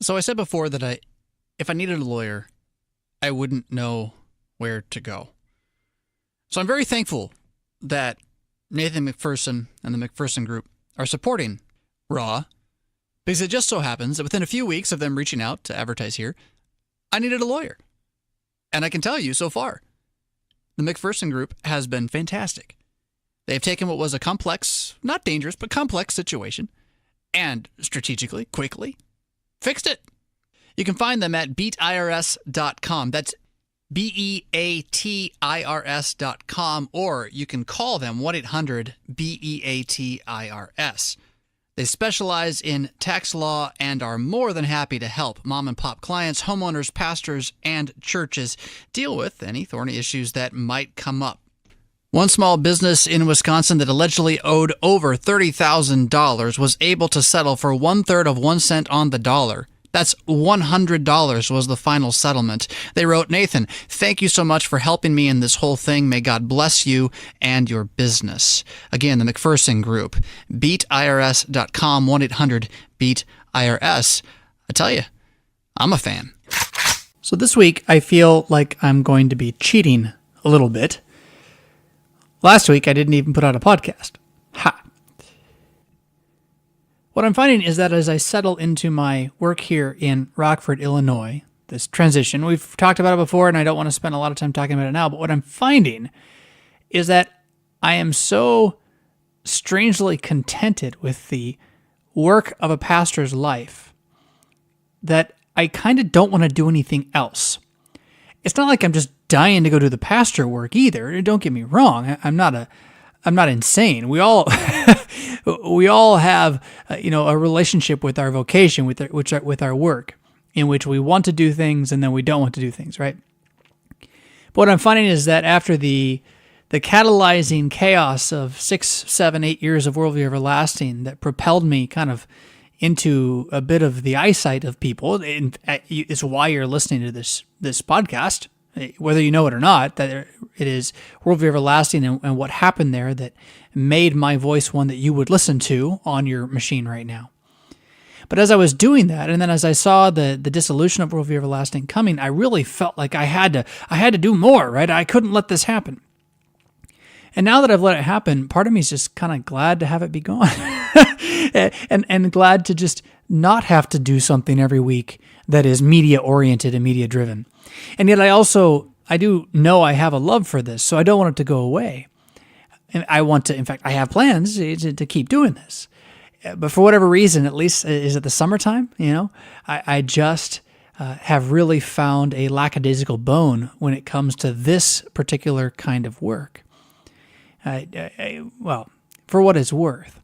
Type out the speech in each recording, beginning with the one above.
So I said before that if I needed a lawyer, I wouldn't know where to go. So I'm very thankful that Nathan McPherson and the McPherson Group are supporting Raw, because it just so happens that within a few weeks of them reaching out to advertise here, I needed a lawyer. And I can tell you so far, the McPherson Group has been fantastic. They've taken what was a complex, not dangerous, but complex situation and strategically, quickly, fixed it. You can find them at beatirs.com. That's BEATIRS.com, or you can call them 1-800-BEATIRS. They specialize in tax law and are more than happy to help mom and pop clients, homeowners, pastors, and churches deal with any thorny issues that might come up. One small business in Wisconsin that allegedly owed over $30,000 was able to settle for 1/3 of 1 cent on the dollar. That's $100 was the final settlement. They wrote, "Nathan, thank you so much for helping me in this whole thing. May God bless you and your business." Again, the McPherson Group, beatirs.com, 1-800-BEAT-IRS. I tell you, I'm a fan. So this week, I feel like I'm going to be cheating a little bit. Last week, I didn't even put out a podcast. Ha! What I'm finding is that as I settle into my work here in Rockford, Illinois, this transition, we've talked about it before and I don't want to spend a lot of time talking about it now, but what I'm finding is that I am so strangely contented with the work of a pastor's life that I kind of don't want to do anything else. It's not like I'm just dying to go do the pastor work either. Don't get me wrong. I'm not insane. We all we all have a relationship with our vocation, with our work, in which we want to do things and then we don't want to do things, right? But what I'm finding is that after the catalyzing chaos of 6, 7, 8 years of Worldview Everlasting that propelled me kind of into a bit of the eyesight of people, it's why you're listening to this podcast, whether you know it or not, that it is Worldview Everlasting and what happened there that made my voice one that you would listen to on your machine right now. But as I was doing that, and then as I saw the dissolution of Worldview Everlasting coming, I really felt like I had to do more, right? I couldn't let this happen. And now that I've let it happen, part of me is just kind of glad to have it be gone. and glad to just not have to do something every week that is media-oriented and media-driven. And yet I do know I have a love for this, so I don't want it to go away. And I want to, in fact, I have plans to keep doing this. But for whatever reason, at least, is it the summertime? I just have really found a lackadaisical bone when it comes to this particular kind of work. Well, for what it's worth.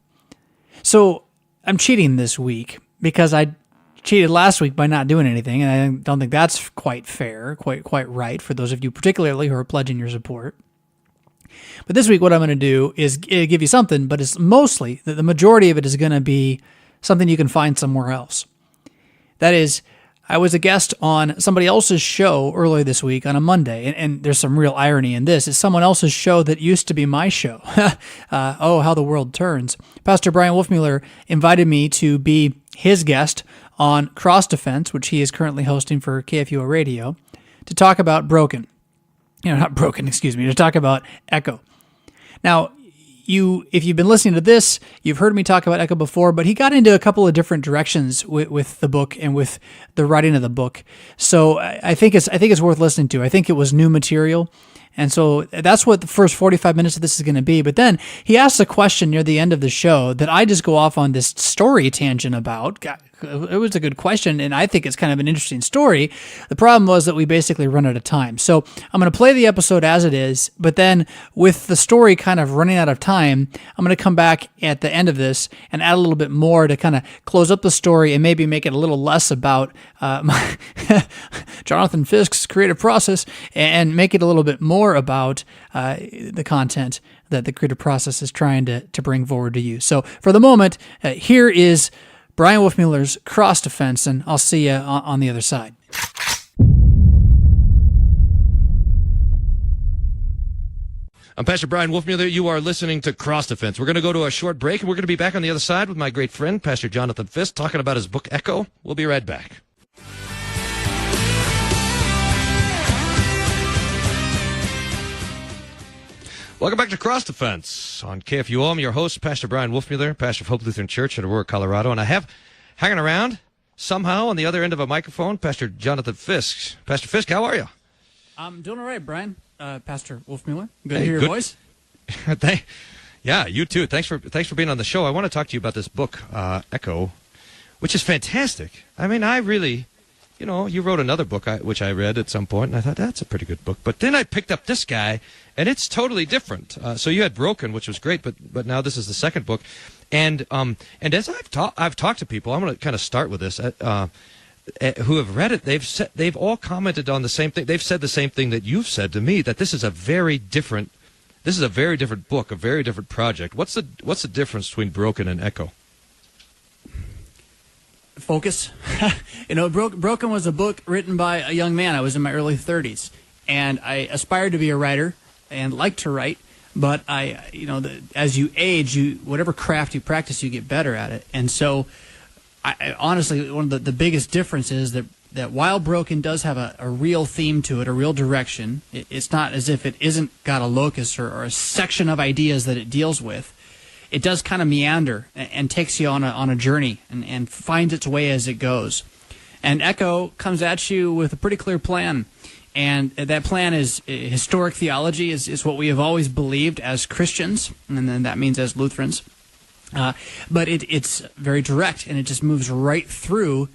So I'm cheating this week because I cheated last week by not doing anything, and I don't think that's quite fair, quite right for those of you particularly who are pledging your support. But this week what I'm going to do is give you something, but it's mostly, the majority of it is going to be something you can find somewhere else. That is, I was a guest on somebody else's show earlier this week on a Monday, and there's some real irony in this. It's someone else's show that used to be my show. Oh, how the world turns. Pastor Brian Wolfmueller invited me to be his guest on Cross Defense, which he is currently hosting for KFUO Radio, to talk about to talk about Echo. Now, if you've been listening to this, you've heard me talk about Echo before, but he got into a couple of different directions with the book and with the writing of the book. So I think it's worth listening to. I think it was new material. And so that's what the first 45 minutes of this is going to be. But then he asks a question near the end of the show that I just go off on this story tangent about. It was a good question, and I think it's kind of an interesting story. The problem was that we basically run out of time. So I'm going to play the episode as it is, but then with the story kind of running out of time, I'm going to come back at the end of this and add a little bit more to kind of close up the story and maybe make it a little less about Jonathan Fisk's creative process and make it a little bit more about the content that the creative process is trying to bring forward to you. So for the moment, here is Brian Wolfmueller's Cross Defense, and I'll see you on the other side. I'm Pastor Brian Wolfmueller. You are listening to Cross Defense. We're going to go to a short break, and we're going to be back on the other side with my great friend, Pastor Jonathan Fisk, talking about his book, Echo. We'll be right back. Welcome back to Cross Defense on KFUO. I'm your host, Pastor Brian Wolfmueller, pastor of Hope Lutheran Church in Aurora, Colorado. And I have hanging around somehow on the other end of a microphone, Pastor Jonathan Fisk. Pastor Fisk, how are you? I'm doing all right, Brian. Pastor Wolfmueller. Good to hear your voice. Yeah, you too. Thanks for being on the show. I want to talk to you about this book, Echo, which is fantastic. I mean, I really, you wrote another book which I read at some point, and I thought that's a pretty good book. But then I picked up this guy, and it's totally different. So you had Broken, which was great, but now this is the second book, and as I've talked to people, I'm going to kind of start with this. Who have read it? They've all commented on the same thing. They've said the same thing that you've said to me, that this is a very different book, a very different project. What's the difference between Broken and Echo? Focus. Broken was a book written by a young man. I was in my early 30s, and I aspired to be a writer and liked to write. But as you age, whatever craft you practice, you get better at it. And so, I honestly, one of the biggest differences is that while Broken does have a real theme to it, a real direction, it's not as if it isn't got a locus or a section of ideas that it deals with. It does kind of meander and takes you on a journey and finds its way as it goes. And Echo comes at you with a pretty clear plan. And that plan is historic theology, is what we have always believed as Christians, and then that means as Lutherans. But it's very direct, and it just moves right through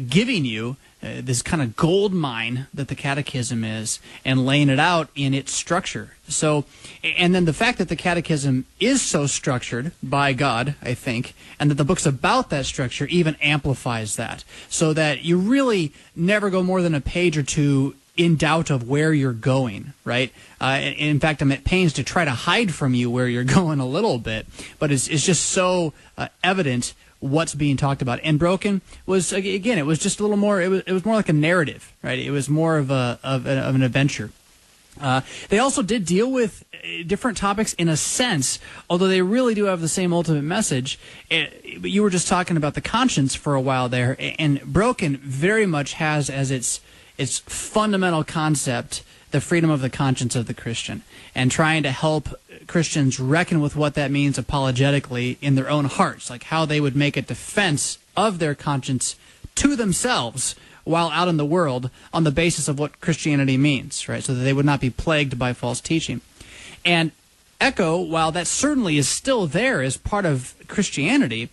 giving you this kind of gold mine that the Catechism is, and laying it out in its structure. So, and then the fact that the Catechism is so structured by God, I think, and that the book's about that structure even amplifies that, so that you really never go more than a page or two in doubt of where you're going, right? In fact, I'm at pains to try to hide from you where you're going a little bit, but it's just so evident what's being talked about. And Broken was, again, it was just a little more, it was more like a narrative, right? It was more of an adventure. They also did deal with different topics in a sense, although they really do have the same ultimate message. But you were just talking about the conscience for a while there, and Broken very much has as its fundamental concept the freedom of the conscience of the Christian, and trying to help Christians reckon with what that means apologetically in their own hearts, like how they would make a defense of their conscience to themselves while out in the world on the basis of what Christianity means, right? So that they would not be plagued by false teaching. And Echo, while that certainly is still there as part of Christianity,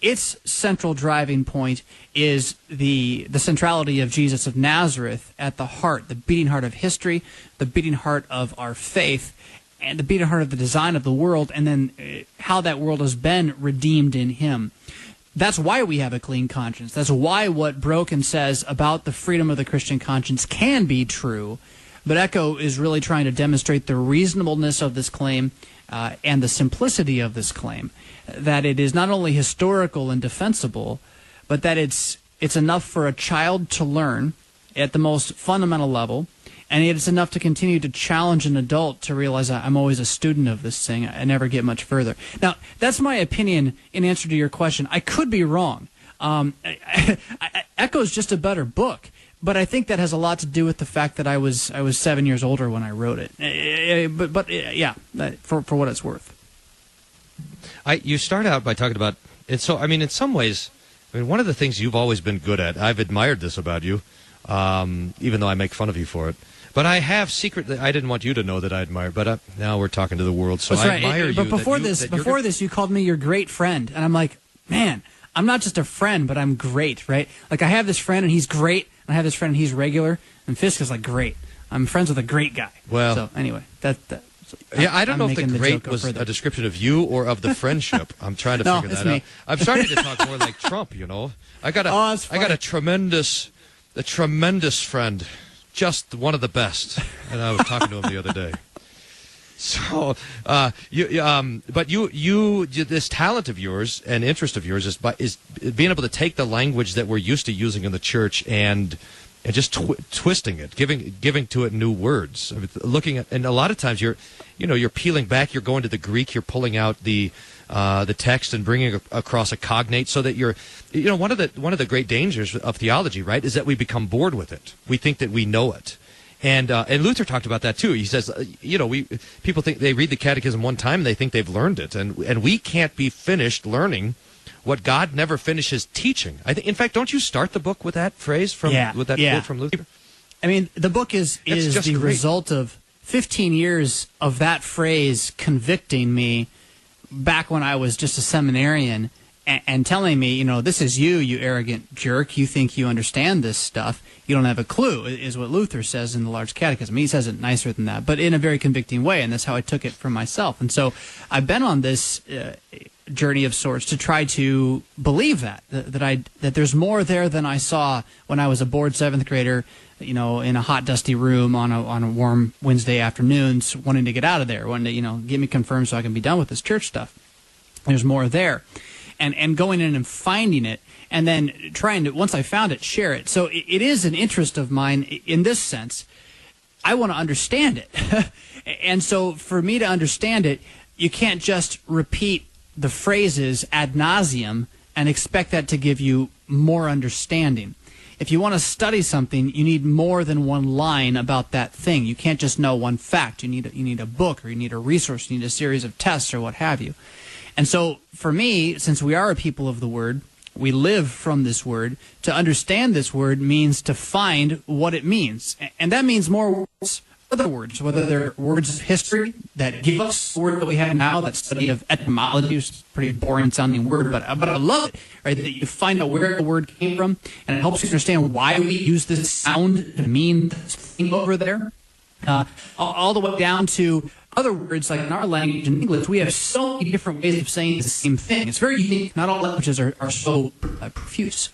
its central driving point is the centrality of Jesus of Nazareth at the heart, the beating heart of history, the beating heart of our faith, and the beating heart of the design of the world, and then how that world has been redeemed in Him. That's why we have a clean conscience. That's why what Broken says about the freedom of the Christian conscience can be true. But Echo is really trying to demonstrate the reasonableness of this claim and the simplicity of this claim, that it is not only historical and defensible, but that it's enough for a child to learn at the most fundamental level, and it's enough to continue to challenge an adult to realize I'm always a student of this thing. I never get much further. Now, that's my opinion in answer to your question. I could be wrong. Echo's just a better book, but I think that has a lot to do with the fact that I was 7 years older when I wrote it. But yeah, for what it's worth. You start out by talking about, and so in some ways, one of the things you've always been good at. I've admired this about you, even though I make fun of you for it. But I have secretly, I didn't want you to know that I admire. But now we're talking to the world, so That's I right. admire you. But before this, you called me your great friend, and I'm like, man, I'm not just a friend, but I'm great, right? Like I have this friend and he's great, and I have this friend and he's regular, and Fisk is like great. I'm friends with a great guy. Well, so anyway, I don't know if the great was a description of you or of the friendship. I'm trying to figure that out. I'm starting to talk more like Trump, I got a tremendous friend, just one of the best, and I was talking to him the other day. So, but you, this talent of yours and interest of yours is being able to take the language that we're used to using in the church and just twisting it, giving to it new words. Looking at, and a lot of times you're peeling back, you're going to the Greek, you're pulling out the text and bringing across a cognate, so that one of the great dangers of theology, right, is that we become bored with it. We think that we know it. And Luther talked about that too. He says, people think they read the catechism one time and they think they've learned it, and we can't be finished learning what God never finishes teaching. In fact, don't you start the book with that phrase with that quote from Luther? I mean, the book is the result of 15 years of that phrase convicting me back when I was just a seminarian and telling me, this is you arrogant jerk. You think you understand this stuff. You don't have a clue, is what Luther says in the Large Catechism. He says it nicer than that, but in a very convicting way, and that's how I took it for myself. And so I've been on this journey of sorts to try to believe that there's more there than I saw when I was a bored seventh grader, in a hot, dusty room on a warm Wednesday afternoons, wanting to get out of there, wanting to, get me confirmed so I can be done with this church stuff. There's more there. And going in and finding it, and then trying to, once I found it, share it. So it is an interest of mine in this sense. I want to understand it. And so for me to understand it, you can't just repeat the phrases ad nauseum and expect that to give you more understanding. If you want to study something, you need more than one line about that thing. You can't just know one fact. You need a book, or you need a resource, you need a series of tests, or what have you. And so for me, since we are a people of the Word, we live from this Word, to understand this Word means to find what it means. And that means more words, other words, whether they're words of history that give us the word that we have now, that study of etymology, which is a pretty boring sounding word, but I love it, right? That you find out where the word came from, and it helps you understand why we use this sound to mean this thing over there. All the way down to other words, like in our language, in English, we have so many different ways of saying the same thing. It's very unique. Not all languages are so profuse.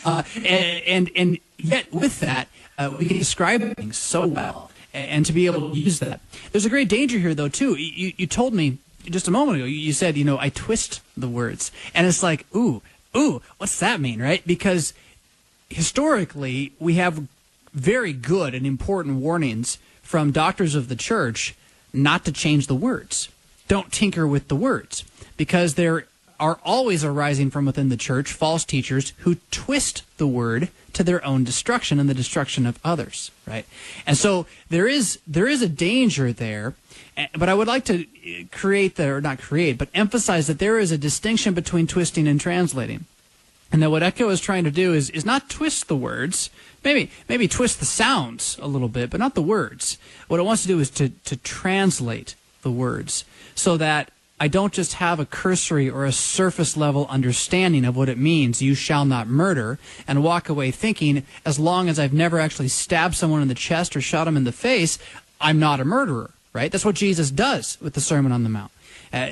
And yet with that, we can describe things so well, and to be able to use that. There's a great danger here, though, too. You told me just a moment ago, you said, I twist the words. And it's like, ooh, what's that mean, right? Because historically, we have very good and important warnings from doctors of the church not to change the words. Don't tinker with the words, because there are always arising from within the church false teachers who twist the word to their own destruction and the destruction of others, right? And so there is a danger there, but I would like to emphasize that there is a distinction between twisting and translating. And that what Echo is trying to do is not twist the words, maybe twist the sounds a little bit, but not the words. What it wants to do is to translate the words so that I don't just have a cursory or a surface level understanding of what it means, you shall not murder, and walk away thinking, as long as I've never actually stabbed someone in the chest or shot him in the face, I'm not a murderer, right? That's what Jesus does with the Sermon on the Mount.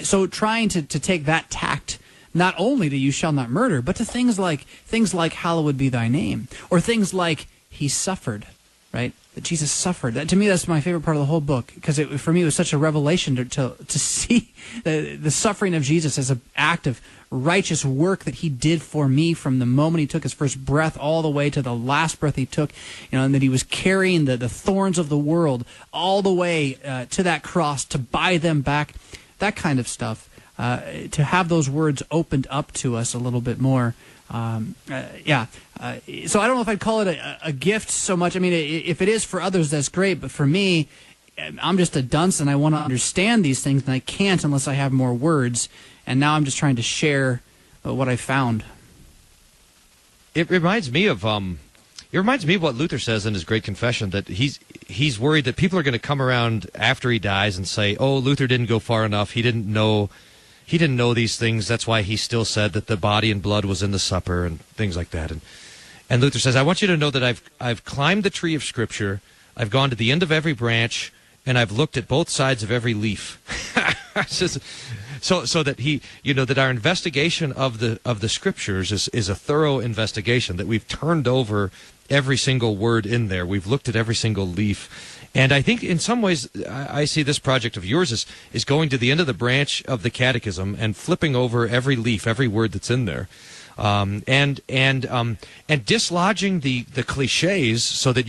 So trying to take that tact not only to you shall not murder, but to things like hallowed be thy name, or things like he suffered, right? That Jesus suffered. That, to me, that's my favorite part of the whole book, because for me it was such a revelation to see the suffering of Jesus as an act of righteous work that he did for me from the moment he took his first breath all the way to the last breath he took, and that he was carrying the thorns of the world all the way to that cross to buy them back, that kind of stuff. To have those words opened up to us a little bit more. So I don't know if I'd call it a gift so much. I mean, if it is for others, that's great. But for me, I'm just a dunce, and I want to understand these things, and I can't unless I have more words. And now I'm just trying to share what I found. It reminds me of what Luther says in his Great Confession, that he's worried that people are going to come around after he dies and say, "Oh, Luther didn't go far enough. He didn't know these things. That's why he still said that the body and blood was in the supper," and things like that. And Luther says, "I want you to know that I've climbed the tree of Scripture. I've gone to the end of every branch, and I've looked at both sides of every leaf." So that that our investigation of the Scriptures is a thorough investigation, that we've turned over every single word in there. We've looked at every single leaf. And I think in some ways I see this project of yours is going to the end of the branch of the Catechism and flipping over every leaf, every word that's in there, and dislodging the cliches so that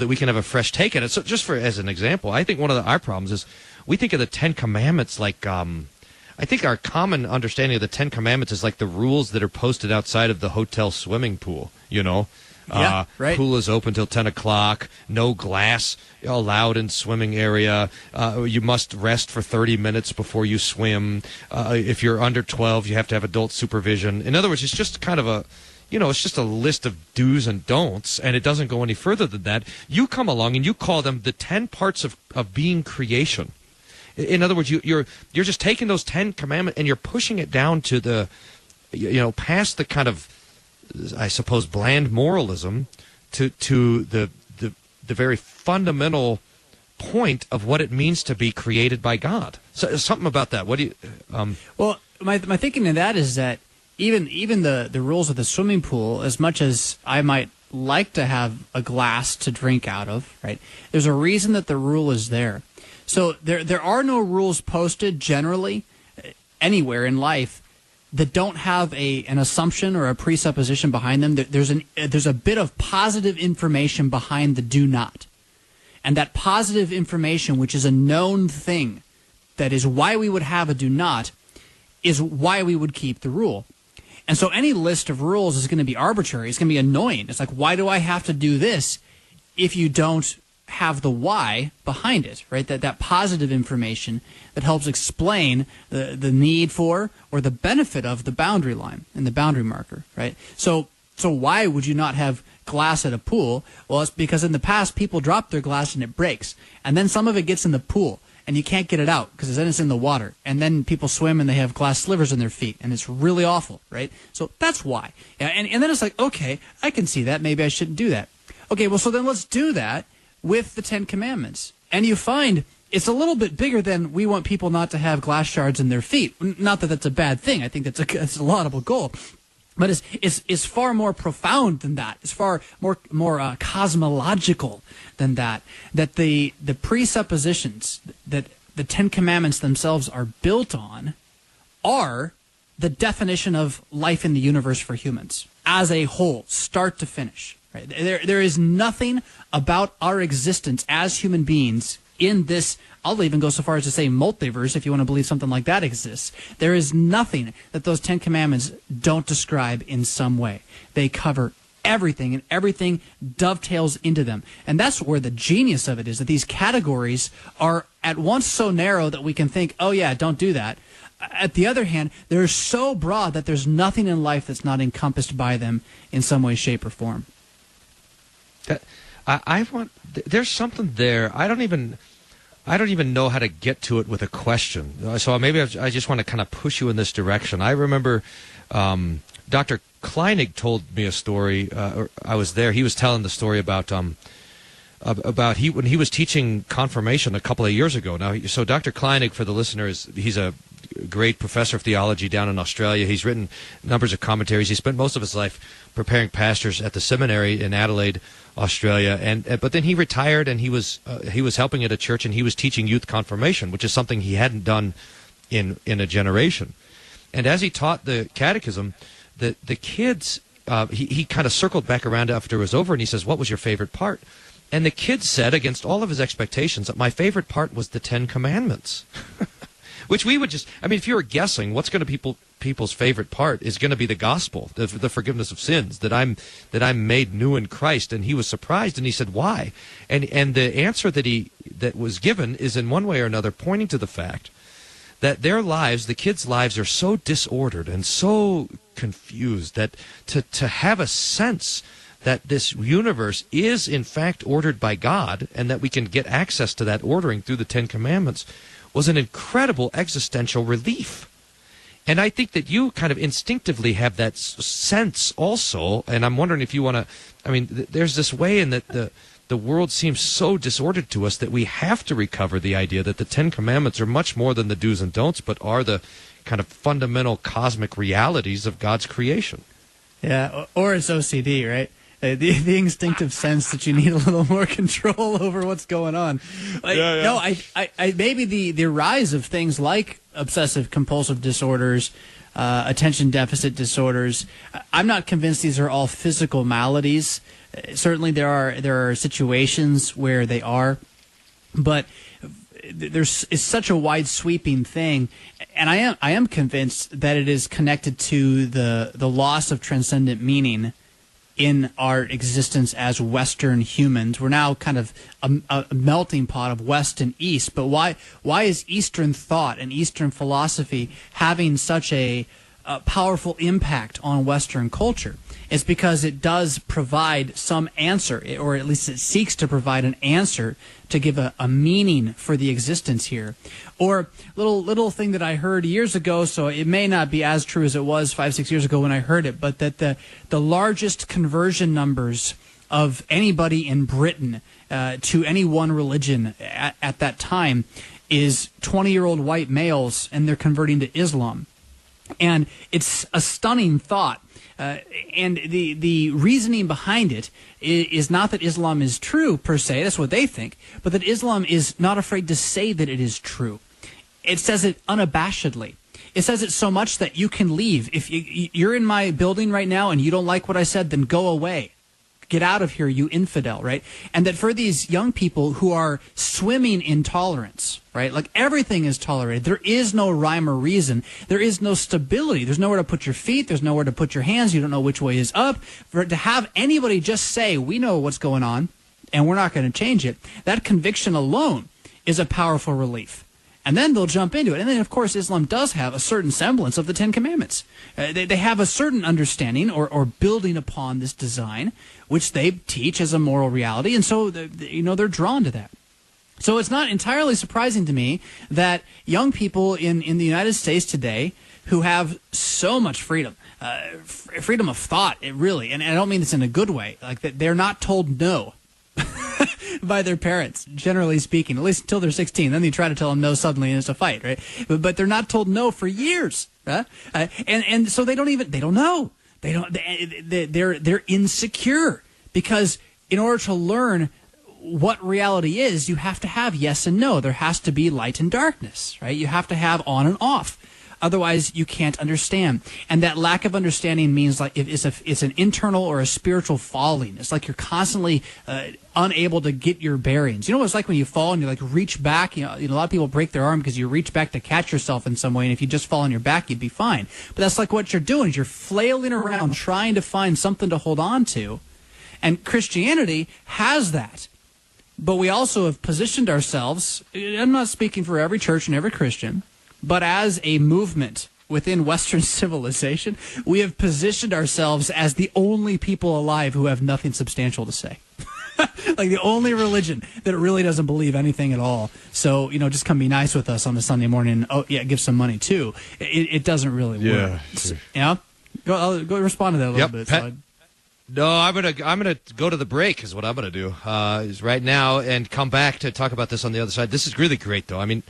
we can have a fresh take at it. So just as an example, I think one of our problems is we think of the Ten Commandments like I think our common understanding of the Ten Commandments is like the rules that are posted outside of the hotel swimming pool, Right. Pool is open till 10 o'clock. No glass allowed in swimming area. You must rest for 30 minutes before you swim. If you're under 12, you have to have adult supervision. In other words, it's just kind of it's just a list of do's and don'ts, and it doesn't go any further than that. You come along and you call them the 10 parts of being creation. In other words, you're just taking those 10 commandments and you're pushing it down to the, past the kind of, I suppose, bland moralism to the very fundamental point of what it means to be created by God. So something about that. What do you? Well, my thinking in that is that even the rules of the swimming pool, as much as I might like to have a glass to drink out of, right? There's a reason that the rule is there. So there are no rules posted generally anywhere in life that don't have an assumption or a presupposition behind them. There's a bit of positive information behind the do not. And that positive information, which is a known thing, that is why we would have a do not, is why we would keep the rule. And so any list of rules is going to be arbitrary. It's going to be annoying. It's like, why do I have to do this if you don't have the why behind it, right? That positive information that helps explain the need for or the benefit of the boundary line and the boundary marker, right? So why would you not have glass at a pool? Well, it's because in the past people drop their glass and it breaks, and then some of it gets in the pool and you can't get it out because then it's in the water, and then people swim and they have glass slivers in their feet, and it's really awful, right? So that's why. And then it's like, okay, I can see that. Maybe I shouldn't do that. Okay, well, so then let's do that with the 10 Commandments. And you find it's a little bit bigger than we want people not to have glass shards in their feet. Not that that's a bad thing. I think that's a laudable goal. But it's far more profound than that. It's far more cosmological than that. That the presuppositions that the 10 Commandments themselves are built on are the definition of life in the universe for humans as a whole, start to finish. Right? There is nothing about our existence as human beings in this, I'll even go so far as to say multiverse, if you want to believe something like that exists. There is nothing that those 10 Commandments don't describe in some way. They cover everything, and everything dovetails into them. And that's where the genius of it is, that these categories are at once so narrow that we can think, oh yeah, don't do that. At the other hand, they're so broad that there's nothing in life that's not encompassed by them in some way, shape, or form. There's something there. I don't even know how to get to it with a question. So maybe I just want to kind of push you in this direction. I remember Dr. Kleinig told me a story. I was there. He was telling the story about when he was teaching confirmation a couple of years ago. Now, so Dr. Kleinig, for the listeners, he's a great professor of theology down in Australia. He's written numbers of commentaries. He spent most of his life preparing pastors at the seminary in Adelaide, Australia, but then he retired, and he was helping at a church, and he was teaching youth confirmation, which is something he hadn't done in a generation. And as he taught the catechism, the kids, he kind of circled back around after it was over, and he says, "What was your favorite part?" And the kids said, against all of his expectations, that my favorite part was the 10 Commandments. Which we would just, I mean, if you were guessing, what's going to people's favorite part is going to be the gospel, the forgiveness of sins, that I'm made new in Christ. And he was surprised, and he said, why? And the answer that was given is in one way or another pointing to the fact that their lives, the kids' lives, are so disordered and so confused that to have a sense that this universe is in fact ordered by God, and that we can get access to that ordering through the 10 Commandments, was an incredible existential relief. And I think that you kind of instinctively have that sense also, and I'm wondering if you want to, I mean, there's this way in that the world seems so disordered to us that we have to recover the idea that the 10 Commandments are much more than the do's and don'ts, but are the kind of fundamental cosmic realities of God's creation. Yeah, or it's OCD, right? The instinctive sense that you need a little more control over what's going on. No, I maybe the rise of things like obsessive compulsive disorders, attention deficit disorders. I'm not convinced these are all physical maladies. Certainly there are situations where they are, but it's such a wide sweeping thing, and I am convinced that it is connected to the loss of transcendent meaning in our existence as Western humans. We're now kind of a melting pot of West and East. But why is Eastern thought and Eastern philosophy having such a powerful impact on Western culture? It's because it does provide some answer, or at least it seeks to provide an answer to give a meaning for the existence here. Or little thing that I heard years ago, so it may not be as true as it was 5-6 years ago when I heard it, but that the largest conversion numbers of anybody in Britain to any one religion at that time is 20-year-old white males, and they're converting to Islam. And it's a stunning thought. And the reasoning behind it is not that Islam is true per se, that's what they think, but that Islam is not afraid to say that it is true. It says it unabashedly. It says it so much that you can leave. If you're in my building right now and you don't like what I said, then go away. Get out of here, you infidel, right? And that for these young people who are swimming in tolerance, right? Like everything is tolerated. There is no rhyme or reason. There is no stability. There's nowhere to put your feet. There's nowhere to put your hands. You don't know which way is up. To have anybody just say, we know what's going on and we're not going to change it, that conviction alone is a powerful relief. And then they'll jump into it. And then, of course, Islam does have a certain semblance of the Ten Commandments. They have a certain understanding or building upon this design, which they teach as a moral reality. And so, they're drawn to that. So it's not entirely surprising to me that young people in the United States today who have so much freedom, freedom of thought, and I don't mean this in a good way, like that they're not told no by their parents, generally speaking, at least until they're 16. Then they try to tell them no suddenly and it's a fight, right? But they're not told no for years, and so they don't know. They're insecure because in order to learn what reality is, you have to have yes and no. There has to be light and darkness, right? You have to have on and off. Otherwise, you can't understand. And that lack of understanding means like it's an internal or a spiritual falling. It's like you're constantly unable to get your bearings. You know what it's like when you fall and you like reach back? A lot of people break their arm because you reach back to catch yourself in some way, and if you just fall on your back, you'd be fine. But that's like what you're doing is you're flailing around trying to find something to hold on to. And Christianity has that. But we also have positioned ourselves, I'm not speaking for every church and every Christian, but as a movement within Western civilization, we have positioned ourselves as the only people alive who have nothing substantial to say. Like the only religion that really doesn't believe anything at all. So, just come be nice with us on a Sunday morning. Oh, yeah, give some money too. It doesn't really work. Sure. I'll go respond to that a little bit. No, I'm gonna go to the break is what I'm gonna do is right now and come back to talk about this on the other side. This is really great though. I mean,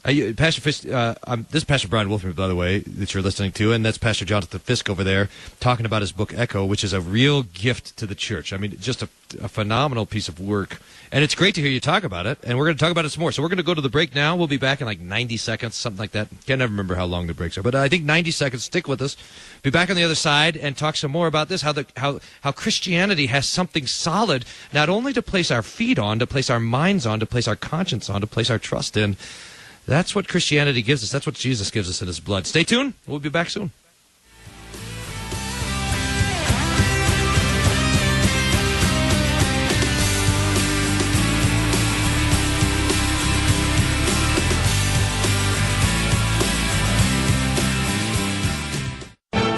Pastor Fisk, this is Pastor Brian Wolfman, by the way, that you're listening to, and that's Pastor Jonathan Fisk over there talking about his book Echo, which is a real gift to the church. I mean, just a phenomenal piece of work, and it's great to hear you talk about it, and we're going to talk about it some more. So we're going to go to the break now. We'll be back in like 90 seconds, something like that. Can't ever remember how long the breaks are, but I think 90 seconds. Stick with us. Be back on the other side and talk some more about this, how Christianity has something solid, not only to place our feet on, to place our minds on, to place our conscience on, to place our trust in. That's what Christianity gives us. That's what Jesus gives us in his blood. Stay tuned. We'll be back soon.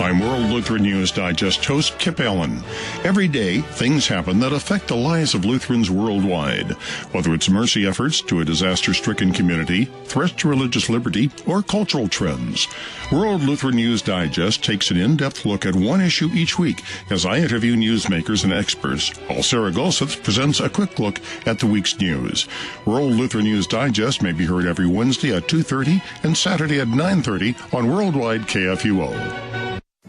I'm World Lutheran News Digest host Kip Allen. Every day, things happen that affect the lives of Lutherans worldwide. Whether it's mercy efforts to a disaster-stricken community, threats to religious liberty, or cultural trends, World Lutheran News Digest takes an in-depth look at one issue each week as I interview newsmakers and experts, while Sarah Golseth presents a quick look at the week's news. World Lutheran News Digest may be heard every Wednesday at 2:30 and Saturday at 9:30 on Worldwide KFUO.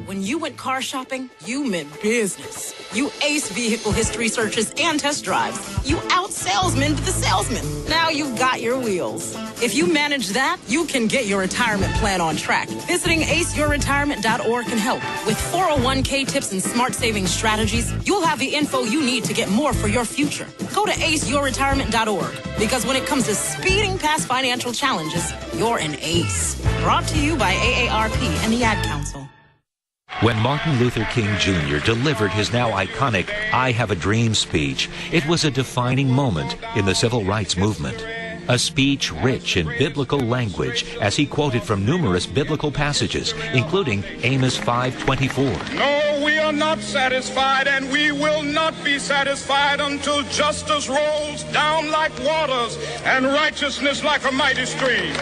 When you went car shopping, you meant business. You aced vehicle history searches and test drives. You out-salesmaned the salesman. Now you've got your wheels. If you manage that, you can get your retirement plan on track. Visiting aceyourretirement.org can help. With 401k tips and smart saving strategies, you'll have the info you need to get more for your future. Go to aceyourretirement.org, because when it comes to speeding past financial challenges, you're an ace. Brought to you by AARP and the Ad Council. When Martin Luther King Jr. delivered his now iconic "I Have a Dream" speech, it was a defining moment in the civil rights movement. A speech rich in biblical language as he quoted from numerous biblical passages, including Amos 5:24. No, we are not satisfied, and we will not be satisfied until justice rolls down like waters and righteousness like a mighty stream.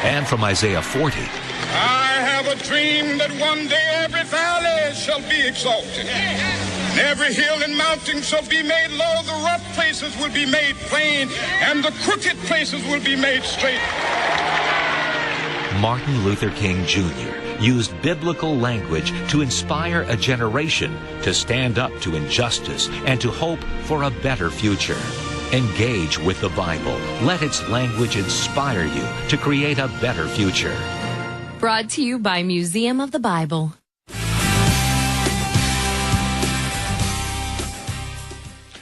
And from Isaiah 40. I have a dream that one day every valley shall be exalted. And every hill and mountain shall be made low. The rough places will be made plain, and the crooked places will be made straight. Martin Luther King Jr. used biblical language to inspire a generation to stand up to injustice and to hope for a better future. Engage with the Bible. Let its language inspire you to create a better future. Brought to you by Museum of the Bible.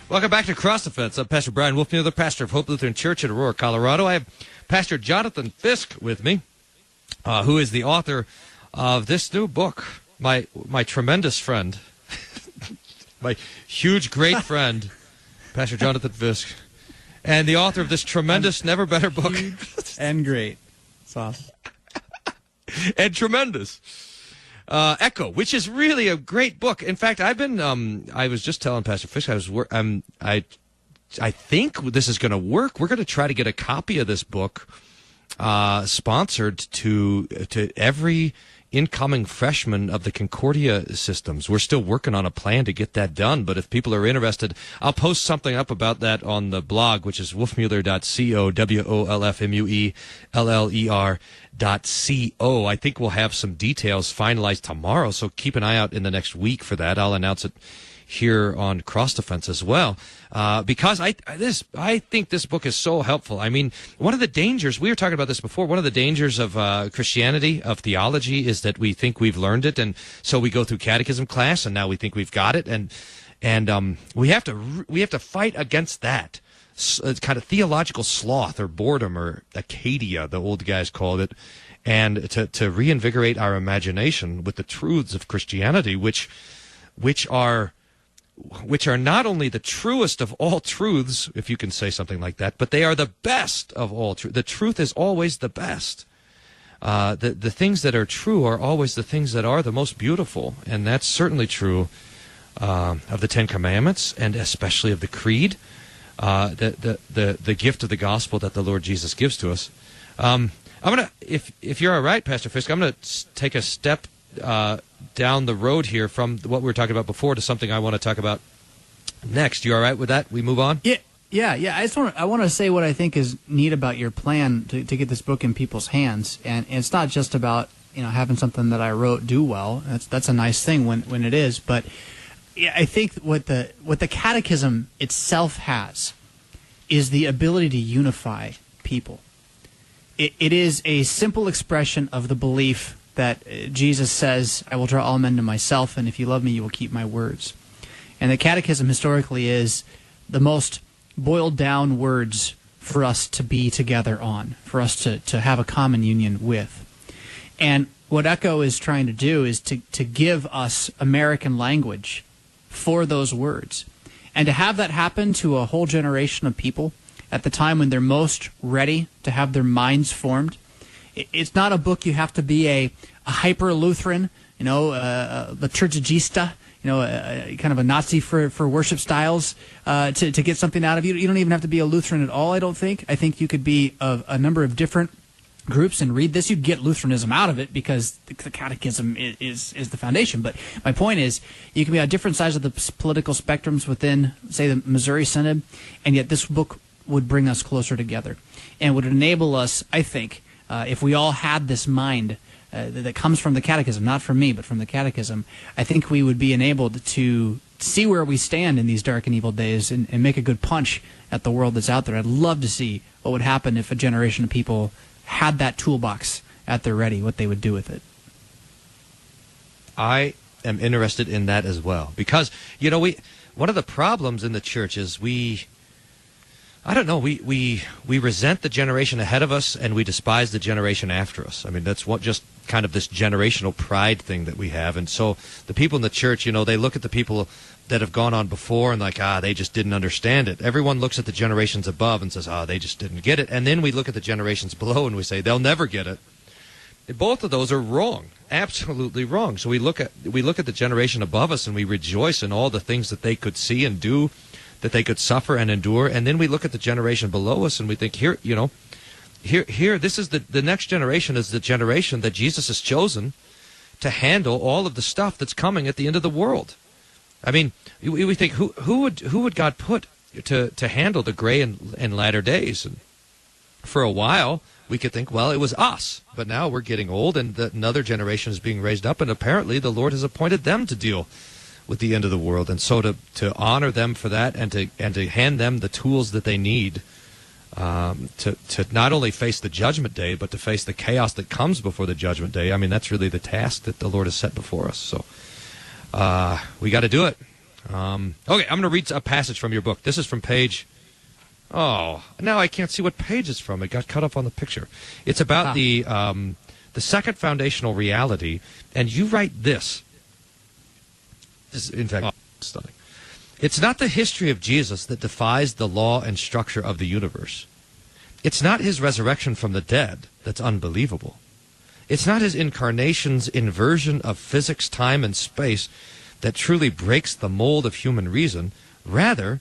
Welcome back to Cross the Fence. I'm Pastor Brian Wolfmuller, pastor of Hope Lutheran Church in Aurora, Colorado. I have Pastor Jonathan Fisk with me, who is the author of this new book, my tremendous friend, my huge, great friend, Pastor Jonathan Fisk, and the author of this tremendous, never better book. And great. It's awesome. And tremendous. Echo, which is really a great book. In fact, I've been, I was just telling Pastor Fish, I think this is going to work. We're going to try to get a copy of this book sponsored to every incoming freshman of the Concordia systems. We're still working on a plan to get that done, but if people are interested, I'll post something up about that on the blog, which is wolfmuller.co, wolfmuller.co. I think we'll have some details finalized tomorrow, so keep an eye out in the next week for that. I'll announce it here on Cross Defense as well, because I think this book is so helpful. I mean, one of the dangers, we were talking about this before, one of the dangers of Christianity, of theology, is that we think we've learned it, and so we go through catechism class, and now we think we've got it, and we have to fight against that. It's kind of theological sloth or boredom or Acadia, the old guys called it, and to reinvigorate our imagination with the truths of Christianity, which are not only the truest of all truths, if you can say something like that, but they are the best of all truth. The truth is always the best. The things that are true are always the things that are the most beautiful, and that's certainly true of the Ten Commandments, and especially of the Creed, the gift of the gospel that the Lord Jesus gives to us. I'm gonna, if you're all right, Pastor Fisk, I'm gonna take a step down the road here from what we were talking about before to something I want to talk about next. You all right with that? We move on? Yeah. I want to say what I think is neat about your plan to get this book in people's hands, and it's not just about having something that I wrote do well. That's a nice thing when it is, but yeah, I think what the Catechism itself has is the ability to unify people. It is a simple expression of the belief that Jesus says, "I will draw all men to myself, and if you love me, you will keep my words." And the Catechism historically is the most boiled down words for us to be together on, for us to have a common union with. And what Echo is trying to do is to give us American language for those words. And to have that happen to a whole generation of people at the time when they're most ready to have their minds formed. It's not a book you have to be a hyper-Lutheran, liturgista, kind of a Nazi for worship styles to get something out of you. You don't even have to be a Lutheran at all, I don't think. I think you could be of a number of different groups and read this. You'd get Lutheranism out of it because the Catechism is the foundation. But my point is, you can be on different sides of the political spectrums within, say, the Missouri Synod, and yet this book would bring us closer together and would enable us, I think, if we all had this mind that comes from the Catechism, not from me, but from the Catechism, I think we would be enabled to see where we stand in these dark and evil days and make a good punch at the world that's out there. I'd love to see what would happen if a generation of people had that toolbox at their ready, what they would do with it. I am interested in that as well, because, one of the problems in the church is I don't know. We resent the generation ahead of us, and we despise the generation after us. I mean, that's what just kind of this generational pride thing that we have. And so the people in the church, you know, they look at the people that have gone on before and like, they just didn't understand it. Everyone looks at the generations above and says, they just didn't get it. And then we look at the generations below and we say, they'll never get it. Both of those are wrong, absolutely wrong. So we look at the generation above us and we rejoice in all the things that they could see and do, that they could suffer and endure. And then we look at the generation below us and we think, here, this is the next generation is the generation that Jesus has chosen to handle all of the stuff that's coming at the end of the world. I mean, we think, who would God put to handle the gray and latter days? And for a while, we could think, well, it was us. But now we're getting old, and another generation is being raised up, and apparently the Lord has appointed them to deal with the end of the world. And so to honor them for that and to hand them the tools that they need to not only face the judgment day, but to face the chaos that comes before the judgment day. I mean, that's really the task that the Lord has set before us. So we got to do it. Okay, I'm going to read a passage from your book. This is from page... Oh, now I can't see what page it's from. It got cut off on the picture. It's about the second foundational reality, and you write this. This is, in fact, stunning. It's not the history of Jesus that defies the law and structure of the universe. It's not his resurrection from the dead that's unbelievable. It's not his incarnation's inversion of physics, time, and space that truly breaks the mold of human reason. Rather,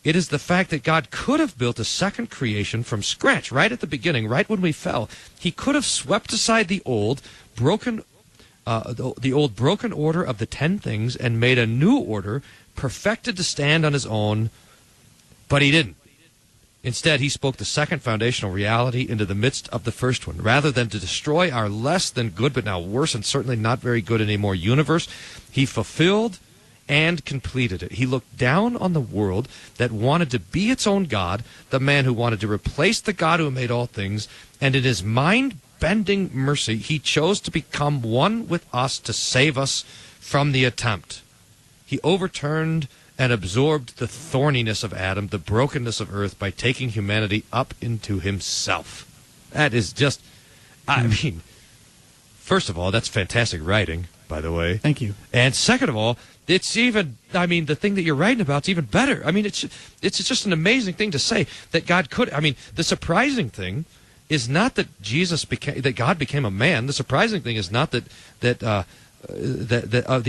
it is the fact that God could have built a second creation from scratch, right at the beginning, right when we fell. He could have swept aside the old broken order of the 10 things and made a new order perfected to stand on his own, but he didn't. Instead, he spoke the second foundational reality into the midst of the first one. Rather than to destroy our less than good, but now worse and certainly not very good anymore universe, he fulfilled and completed it. He looked down on the world that wanted to be its own God, the man who wanted to replace the God who made all things, and in his mind-bending mercy, he chose to become one with us to save us from the attempt. He overturned and absorbed the thorniness of Adam, the brokenness of earth, by taking humanity up into himself. That is just, I mean, first of all, that's fantastic writing, by the way. Thank you. And second of all, it's even, I mean, the thing that you're writing about is even better. I mean, it's just an amazing thing to say that God could. I mean, the surprising thing is not that that God became a man. The surprising thing is not that the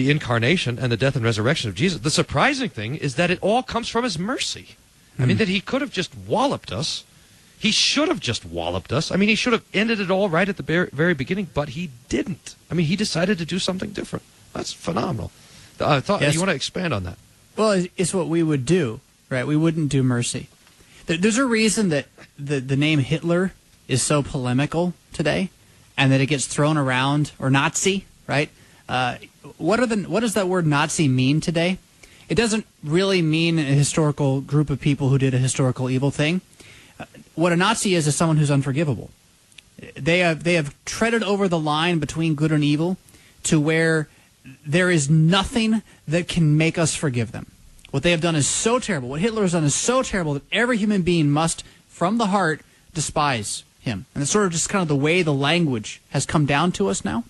incarnation and the death and resurrection of Jesus. The surprising thing is that it all comes from his mercy. I mean, that he could have just walloped us. He should have just walloped us. I mean, he should have ended it all right at the very beginning, but he didn't. I mean, he decided to do something different. That's phenomenal. I thought you want to expand on that. Well, it's what we would do, right? We wouldn't do mercy. There's a reason that the name Hitler is so polemical today, and that it gets thrown around, or Nazi, right? What does that word Nazi mean today? It doesn't really mean a historical group of people who did a historical evil thing. What a Nazi is someone who's unforgivable. They have treaded over the line between good and evil to where there is nothing that can make us forgive them. What they have done is so terrible. What Hitler has done is so terrible that every human being must, from the heart, despise him. And it's sort of just kind of the way the language has come down to us now.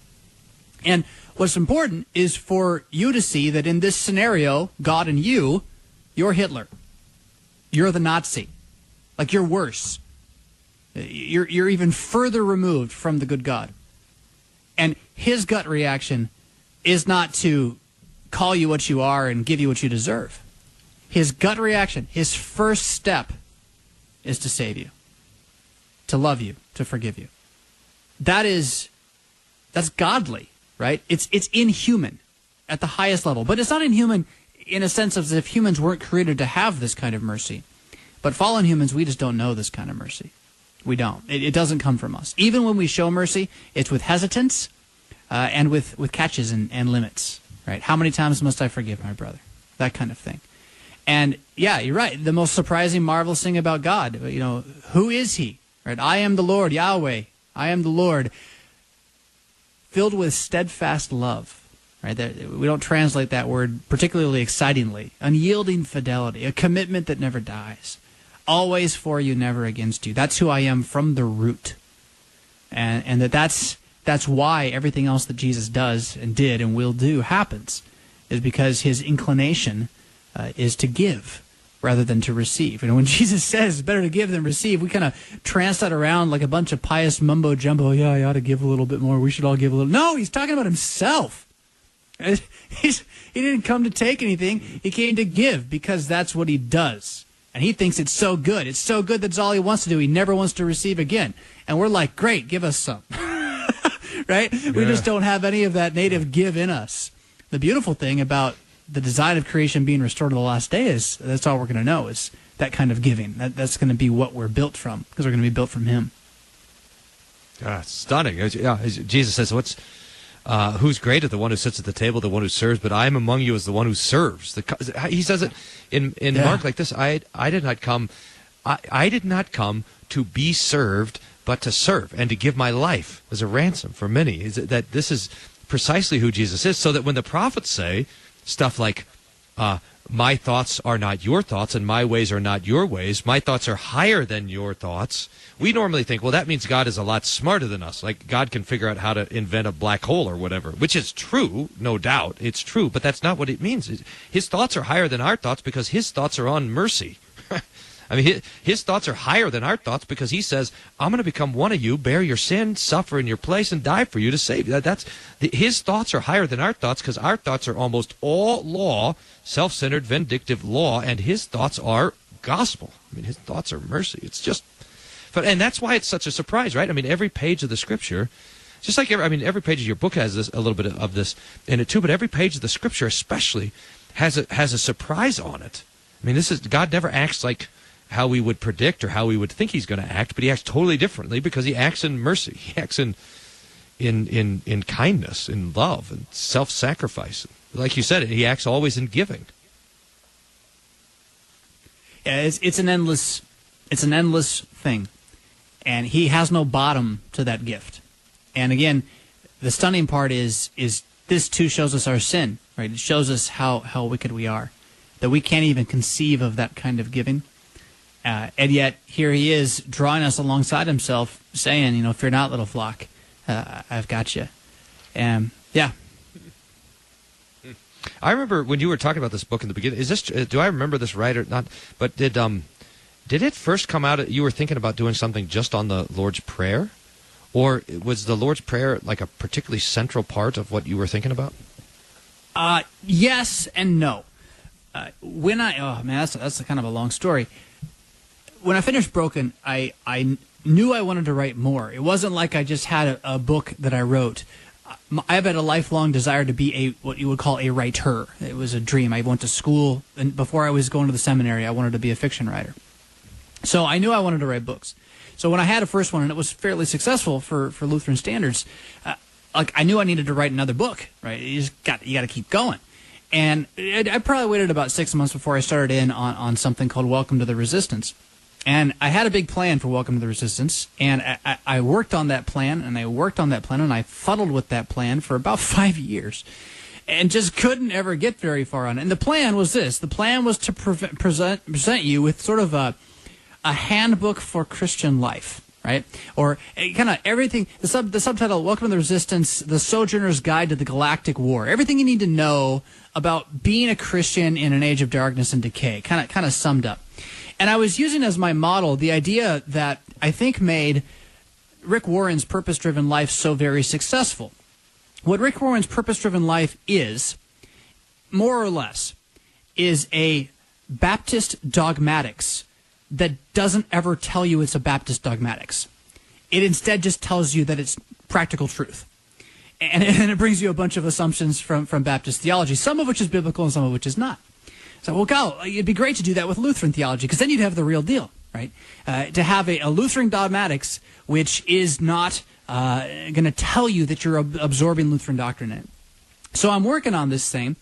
And what's important is for you to see that in this scenario, God and you're Hitler. You're the Nazi. Like, you're worse. You're even further removed from the good God. And his gut reaction is not to call you what you are and give you what you deserve. His gut reaction, his first step, is to save you, to love you, to forgive you. That's godly, right? It's inhuman at the highest level. But it's not inhuman in a sense as if humans weren't created to have this kind of mercy. But fallen humans, we just don't know this kind of mercy. We don't. It doesn't come from us. Even when we show mercy, it's with hesitance and with catches and limits, right? How many times must I forgive my brother? That kind of thing. And yeah, you're right. The most surprising, marvelous thing about God, who is he? Right? I am the Lord, Yahweh. I am the Lord, filled with steadfast love. Right? We don't translate that word particularly excitingly. Unyielding fidelity, a commitment that never dies. Always for you, never against you. That's who I am from the root. And that's why everything else that Jesus does and did and will do happens, is because his inclination is to give rather than to receive. And when Jesus says it's better to give than receive, we kind of trance that around like a bunch of pious mumbo-jumbo. Yeah, I ought to give a little bit more. We should all give a little. No, he's talking about himself. He didn't come to take anything. He came to give because that's what he does. And he thinks it's so good. It's so good that's all he wants to do. He never wants to receive again. And we're like, great, give us some. Right? Yeah. We just don't have any of that native give in us. The beautiful thing about the design of creation being restored to the last day is that's all we're going to know is that kind of giving. That's going to be what we're built from, because we're going to be built from him. It's stunning. Yeah, Jesus says, who's greater, the one who sits at the table, the one who serves? But I am among you as the one who serves. He says it in Mark like this: I did not come to be served, but to serve and to give my life as a ransom for many. That this is precisely who Jesus is. So that when the prophets say stuff like, my thoughts are not your thoughts and my ways are not your ways, my thoughts are higher than your thoughts, we normally think, well, that means God is a lot smarter than us. Like God can figure out how to invent a black hole or whatever, which is true, no doubt. It's true, but that's not what it means. His thoughts are higher than our thoughts because his thoughts are on mercy. I mean, his thoughts are higher than our thoughts because he says, I'm going to become one of you, bear your sin, suffer in your place, and die for you to save you. His thoughts are higher than our thoughts because our thoughts are almost all law, self-centered, vindictive law, and his thoughts are gospel. I mean, his thoughts are mercy. It's just, and that's why it's such a surprise, right? I mean, every page of the Scripture, just like every page of your book has a little bit of this in it too, but every page of the Scripture especially has a surprise on it. I mean, God never acts like how we would predict or how we would think he's going to act, but he acts totally differently because he acts in mercy. He acts in kindness, in love, and self-sacrifice. Like you said, he acts always in giving. Yeah, it's an endless thing, and he has no bottom to that gift. And again, the stunning part is this too shows us our sin, right? It shows us how wicked we are, that we can't even conceive of that kind of giving. And yet, here he is drawing us alongside himself, saying, fear not, little flock, I've got you. Yeah. I remember when you were talking about this book in the beginning, do I remember this right or not? But did it first come out, you were thinking about doing something just on the Lord's Prayer? Or was the Lord's Prayer like a particularly central part of what you were thinking about? Yes and no. That's kind of a long story. When I finished Broken, I knew I wanted to write more. It wasn't like I just had a book that I wrote. I've had a lifelong desire to be what you would call a writer. It was a dream. I went to school, and before I was going to the seminary, I wanted to be a fiction writer. So I knew I wanted to write books. So when I had a first one, and it was fairly successful for Lutheran standards, I knew I needed to write another book. Right? You got to keep going. And I probably waited about 6 months before I started in on something called Welcome to the Resistance. And I had a big plan for Welcome to the Resistance, and I worked on that plan, and I fuddled with that plan for about 5 years, and just couldn't ever get very far on it. And the plan was this. The plan was to present you with sort of a handbook for Christian life, right? Or kind of everything, the subtitle, Welcome to the Resistance, The Sojourner's Guide to the Galactic War. Everything you need to know about being a Christian in an age of darkness and decay, kind of summed up. And I was using as my model the idea that I think made Rick Warren's purpose-driven life so very successful. What Rick Warren's purpose-driven life is, more or less, is a Baptist dogmatics that doesn't ever tell you it's a Baptist dogmatics. It instead just tells you that it's practical truth. And it brings you a bunch of assumptions from Baptist theology, some of which is biblical and some of which is not. So, it'd be great to do that with Lutheran theology, because then you'd have the real deal, right? To have a Lutheran dogmatics which is not going to tell you that you're absorbing Lutheran doctrine in it. So I'm working on this thing,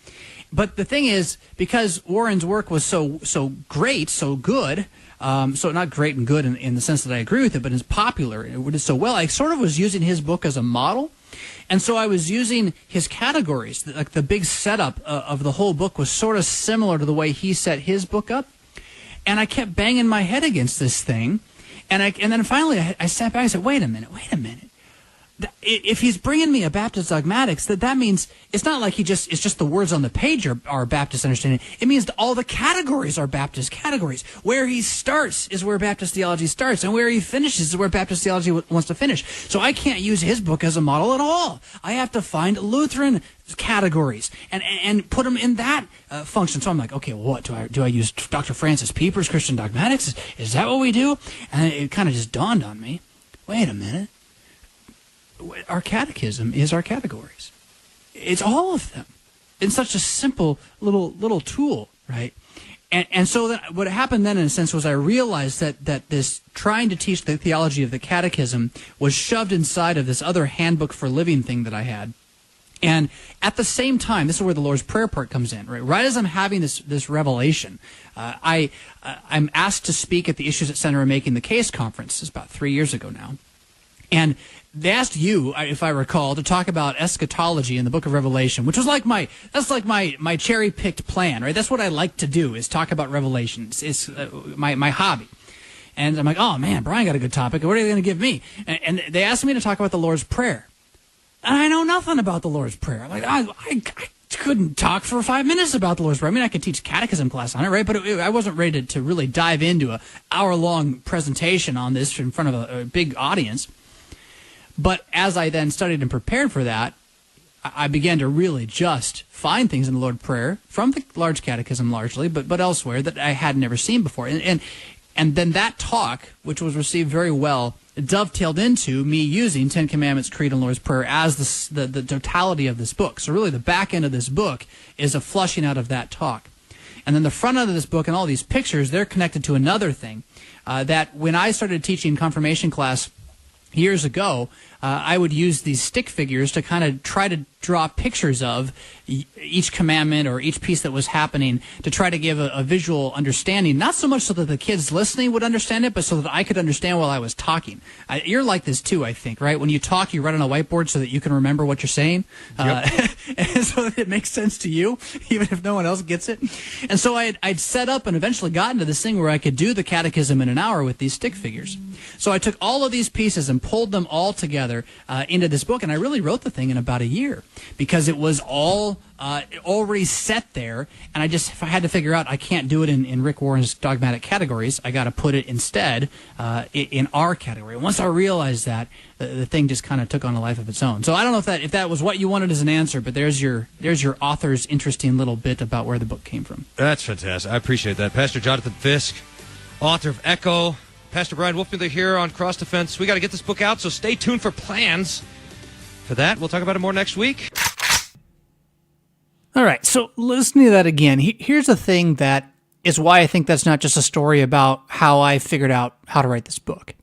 but the thing is, because Warren's work was so great, so good, so not great and good in the sense that I agree with it, but it's popular, it did so well, I sort of was using his book as a model. And so I was using his categories. The big setup of the whole book was sort of similar to the way he set his book up. And I kept banging my head against this thing. And then finally I sat back and said, wait a minute. If he's bringing me a Baptist dogmatics, that means it's not like it's just the words on the page are Baptist understanding. It means that all the categories are Baptist categories. Where he starts is where Baptist theology starts, and where he finishes is where Baptist theology wants to finish. So I can't use his book as a model at all. I have to find Lutheran categories and put them in that function. So I'm like, okay, well, what do I use? Dr. Francis Pieper's Christian Dogmatics? Is that what we do? And it kind of just dawned on me. Wait a minute. Our catechism is our categories. It's all of them. It's such a simple little tool, right? And so that what happened then, in a sense, was I realized that this trying to teach the theology of the catechism was shoved inside of this other handbook for living thing that I had. And at the same time, this is where the Lord's Prayer part comes in, right? Right as I'm having this revelation, I'm asked to speak at the Issues at Center of Making the Case conference. It's about 3 years ago now. And they asked you, if I recall, to talk about eschatology in the book of Revelation, which was like my cherry-picked plan, right? That's what I like to do, is talk about Revelations. It's my hobby. And I'm like, oh man, Brian got a good topic. What are they going to give me? And they asked me to talk about the Lord's Prayer. And I know nothing about the Lord's Prayer. Like, I couldn't talk for 5 minutes about the Lord's Prayer. I mean, I could teach catechism class on it, right? But I wasn't ready to really dive into an hour-long presentation on this in front of a big audience. But as I then studied and prepared for that, I began to really just find things in the Lord's Prayer from the large catechism largely, but elsewhere that I had never seen before. And then that talk, which was received very well, dovetailed into me using Ten Commandments, Creed, and Lord's Prayer as the totality of this book. So really the back end of this book is a flushing out of that talk. And then the front end of this book and all these pictures, they're connected to another thing, that when I started teaching confirmation class years ago, I would use these stick figures to kind of try to draw pictures of each commandment or each piece that was happening to try to give a visual understanding, not so much so that the kids listening would understand it, but so that I could understand while I was talking. You're like this too, I think, right? When you talk, you write on a whiteboard so that you can remember what you're saying, yep. And so that it makes sense to you, even if no one else gets it. And so I'd set up and eventually gotten to this thing where I could do the catechism in an hour with these stick figures. So I took all of these pieces and pulled them all together into this book, and I really wrote the thing in about a year because it was all already set there, and if I had to figure out I can't do it in Rick Warren's dogmatic categories, I got to put it instead in our category. Once I realized that, the thing just kind of took on a life of its own. So I don't know if that was what you wanted as an answer, but there's your author's interesting little bit about where the book came from. That's fantastic. I appreciate that. Pastor Jonathan Fisk, author of Echo. Pastor Brian Wolfmuller here on Cross Defense. We got to get this book out, so stay tuned for plans for that. We'll talk about it more next week. All right, so listening to that again, here's the thing that is why I think that's not just a story about how I figured out how to write this book.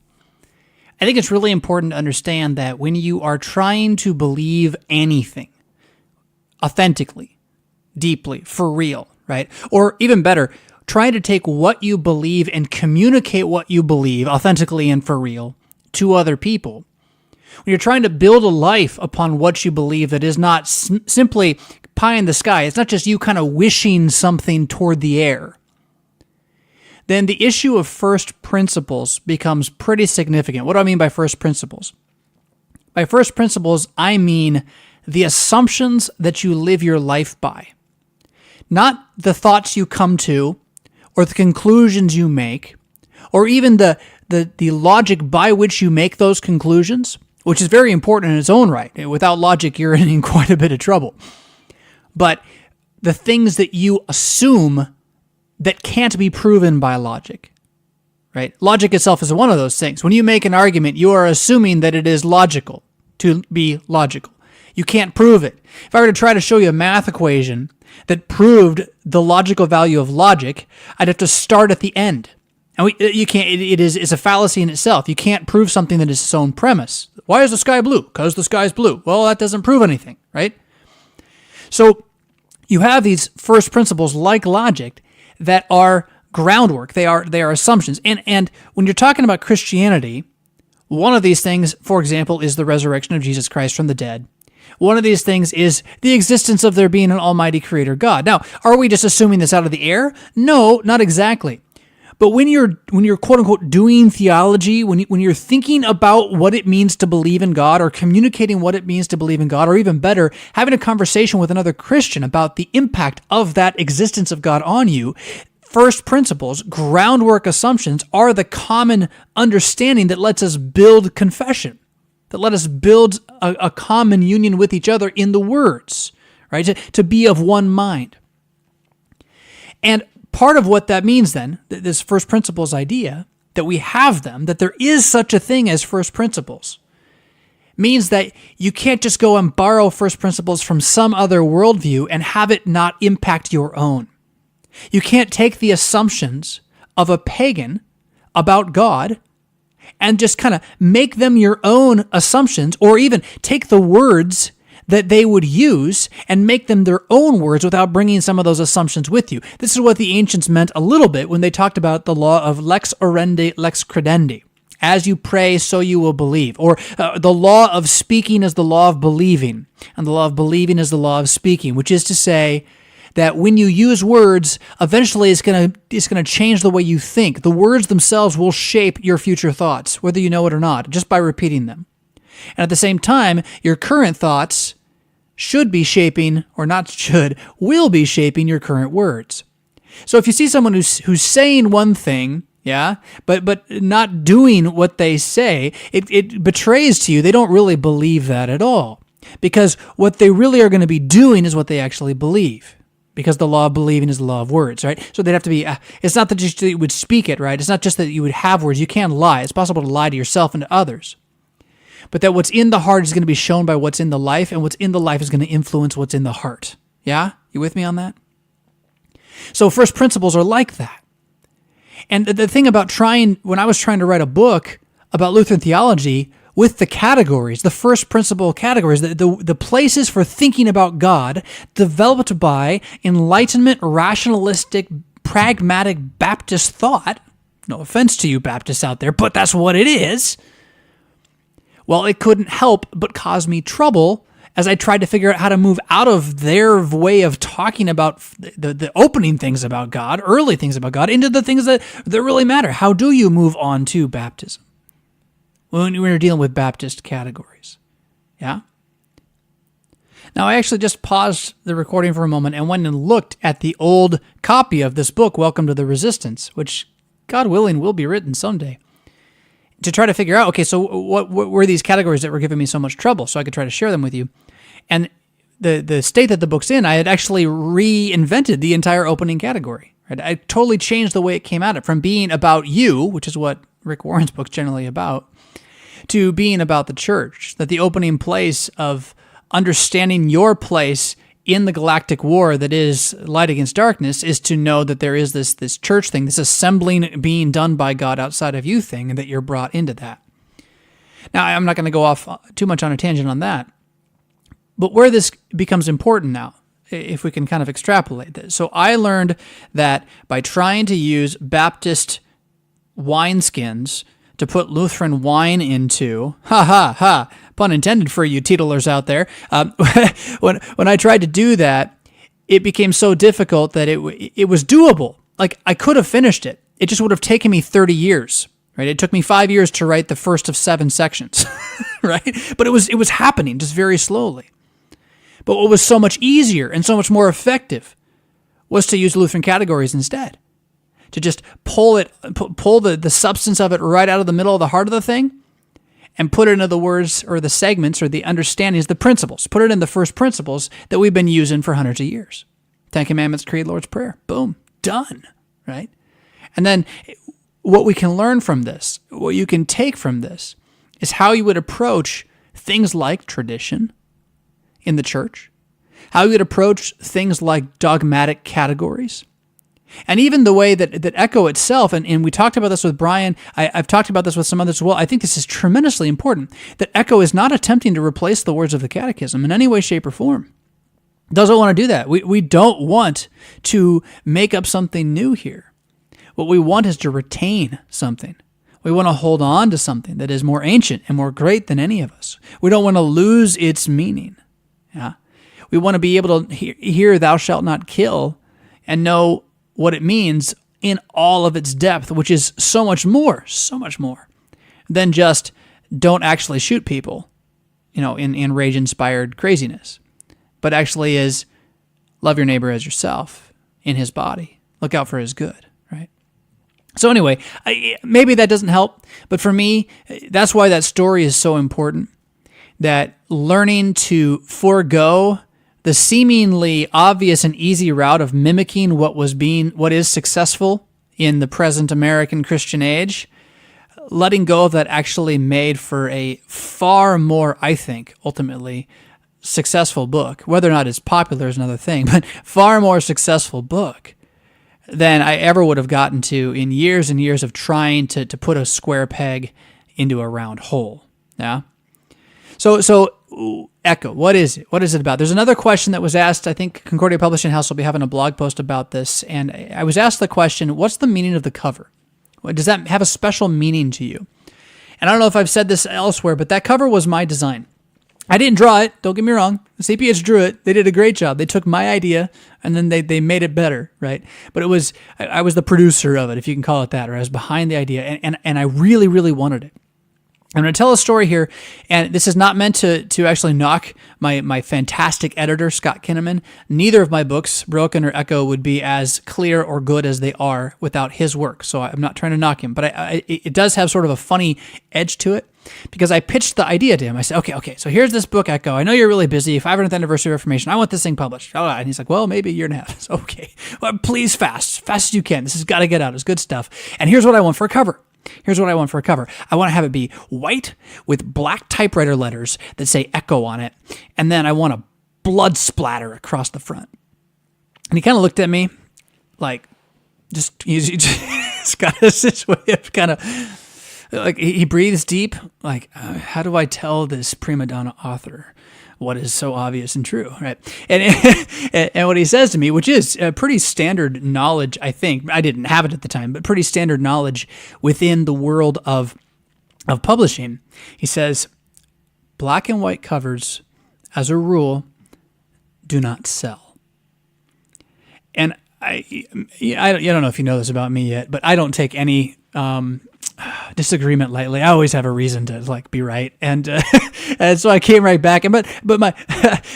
I think it's really important to understand that when you are trying to believe anything authentically, deeply, for real, right? Or even better, try to take what you believe and communicate what you believe authentically and for real to other people. When you're trying to build a life upon what you believe that is not simply pie in the sky, it's not just you kind of wishing something toward the air, then the issue of first principles becomes pretty significant. What do I mean by first principles? By first principles, I mean the assumptions that you live your life by. Not the thoughts you come to, or the conclusions you make, or even the logic by which you make those conclusions, which is very important in its own right. Without logic, you're in quite a bit of trouble. But the things that you assume that can't be proven by logic, right? Logic itself is one of those things. When you make an argument, you are assuming that it is logical to be logical. You can't prove it. If I were to try to show you a math equation that proved the logical value of logic, I'd have to start at the end. And you can't. It's a fallacy in itself. You can't prove something that is its own premise. Why is the sky blue? Because the sky's blue. Well, that doesn't prove anything, right? So you have these first principles like logic that are groundwork. They are assumptions. And when you're talking about Christianity, one of these things, for example, is the resurrection of Jesus Christ from the dead. One of these things is the existence of there being an almighty creator God. Now, are we just assuming this out of the air? No, not exactly. But when you're quote unquote doing theology, when you're thinking about what it means to believe in God, or communicating what it means to believe in God, or even better, having a conversation with another Christian about the impact of that existence of God on you, first principles, groundwork assumptions are the common understanding that lets us build confession, that let us build a common union with each other in the words, right? To be of one mind. And part of what that means then, this first principles idea, that we have them, that there is such a thing as first principles, means that you can't just go and borrow first principles from some other worldview and have it not impact your own. You can't take the assumptions of a pagan about God and just kind of make them your own assumptions, or even take the words that they would use and make them their own words without bringing some of those assumptions with you. This is what the ancients meant a little bit when they talked about the law of lex orandi, lex credendi. As you pray, so you will believe. Or the law of speaking is the law of believing, and the law of believing is the law of speaking, which is to say that when you use words, eventually it's going to change the way you think. The words themselves will shape your future thoughts, whether you know it or not, just by repeating them. And at the same time, your current thoughts should be shaping, or not should, will be shaping your current words. So if you see someone who's saying one thing, yeah, but not doing what they say, it betrays to you they don't really believe that at all. Because what they really are going to be doing is what they actually believe. Because the law of believing is the law of words, right? So they'd have to be, it's not that just that you would speak it, right? It's not just that you would have words. You can't lie. It's possible to lie to yourself and to others. But that what's in the heart is going to be shown by what's in the life, and what's in the life is going to influence what's in the heart. Yeah? You with me on that? So first principles are like that. And the thing about when I was trying to write a book about Lutheran theology with the categories, the first principle categories, the places for thinking about God developed by Enlightenment, rationalistic, pragmatic Baptist thought, no offense to you Baptists out there, but that's what it is. Well, it couldn't help but cause me trouble as I tried to figure out how to move out of their way of talking about the opening things about God, early things about God, into the things that really matter. How do you move on to baptism when you're dealing with Baptist categories? Yeah? Now, I actually just paused the recording for a moment and went and looked at the old copy of this book, Welcome to the Resistance, which, God willing, will be written someday, to try to figure out, okay, so what were these categories that were giving me so much trouble, so I could try to share them with you. And the state that the book's in, I had actually reinvented the entire opening category. Right? I totally changed the way it came at it, from being about you, which is what Rick Warren's book's generally about, to being about the church. That the opening place of understanding your place in the galactic war that is light against darkness is to know that there is this church thing, this assembling being done by God outside of you thing, and that you're brought into that. Now, I'm not going to go off too much on a tangent on that, but where this becomes important now, if we can kind of extrapolate this. So I learned that by trying to use Baptist wineskins to put Lutheran wine into, pun intended for you teetotalers out there, when I tried to do that, it became so difficult that it was doable. Like, I could have finished it. It just would have taken me 30 years, right? It took me 5 years to write the first of 7 sections, right? But it was happening just very slowly. But what was so much easier and so much more effective was to use Lutheran categories instead. To just pull the substance of it right out of the middle of the heart of the thing and put it into the words or the segments or the understandings, the principles. Put it in the first principles that we've been using for hundreds of years. 10 Commandments, Creed, Lord's Prayer. Boom. Done. Right? And then what we can learn from this, what you can take from this, is how you would approach things like tradition in the church, how you would approach things like dogmatic categories, and even the way that Echo itself, and we talked about this with Brian, I've talked about this with some others as well, I think this is tremendously important, that Echo is not attempting to replace the words of the Catechism in any way, shape, or form. Doesn't want to do that. We don't want to make up something new here. What we want is to retain something. We want to hold on to something that is more ancient and more great than any of us. We don't want to lose its meaning. Yeah, we want to be able to hear "Thou shalt not kill" and know what it means in all of its depth, which is so much more than just don't actually shoot people, in rage-inspired craziness, but actually is love your neighbor as yourself in his body. Look out for his good, right? So anyway, maybe that doesn't help, but for me, that's why that story is so important, that learning to forego the seemingly obvious and easy route of mimicking what is successful in the present American Christian age, letting go of that actually made for a far more, I think, ultimately successful book. Whether or not it's popular is another thing, but far more successful book than I ever would have gotten to in years and years of trying to put a square peg into a round hole. Yeah. So Echo, what is it? What is it about? There's another question that was asked. I think Concordia Publishing House will be having a blog post about this. And I was asked the question, what's the meaning of the cover? Does that have a special meaning to you? And I don't know if I've said this elsewhere, but that cover was my design. I didn't draw it. Don't get me wrong. The CPH drew it. They did a great job. They took my idea and then they made it better, right? But I was the producer of it, if you can call it that, or I was behind the idea, and I really, really wanted it. I'm going to tell a story here, and this is not meant to actually knock my fantastic editor, Scott Kinnaman. Neither of my books, Broken or Echo, would be as clear or good as they are without his work, so I'm not trying to knock him. But it does have sort of a funny edge to it, because I pitched the idea to him. I said, okay, so here's this book, Echo. I know you're really busy, 500th anniversary of Reformation. I want this thing published. And he's like, well, maybe a year and a half. So, okay, well, please fast as you can. This has got to get out. It's good stuff. And here's what I want for a cover. I want to have it be white with black typewriter letters that say Echo on it. And then I want a blood splatter across the front. And he kind of looked at me like, he's got this way of kind of, like, he breathes deep. Like, how do I tell this prima donna author what is so obvious and true, right? And what he says to me, which is pretty standard knowledge, I think. I didn't have it at the time, but pretty standard knowledge within the world of publishing. He says, black and white covers, as a rule, do not sell. And I don't know if you know this about me yet, but I don't take any disagreement lightly. I always have a reason to be right, and so I came right back. But my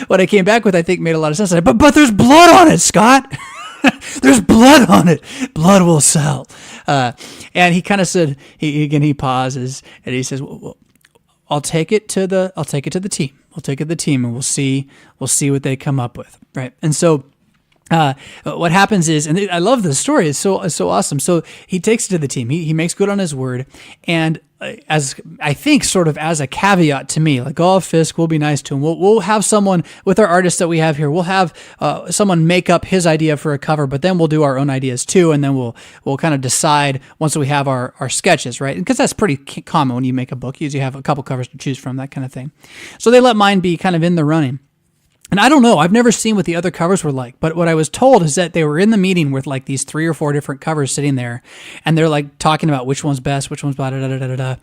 what I came back with, I think, made a lot of sense. But there's blood on it, Scott. There's blood on it. Blood will sell. And he kind of said, he pauses and he says, well, I'll take it to the team. We'll take it to the team, and we'll see what they come up with, right? And so. What happens is, and I love this story, it's so awesome. So he takes it to the team. He makes good on his word. And as I think sort of as a caveat to me, like, oh, Fisk, we'll be nice to him. We'll have someone with our artists that we have here. We'll have someone make up his idea for a cover, but then we'll do our own ideas too. And then we'll kind of decide once we have our sketches, right? Because that's pretty common when you make a book. You usually have a couple covers to choose from, that kind of thing. So they let mine be kind of in the running. And I don't know, I've never seen what the other covers were like, but what I was told is that they were in the meeting with like these 3 or 4 different covers sitting there, and they're like talking about which one's best, which one's blah, da, da, da, da, da.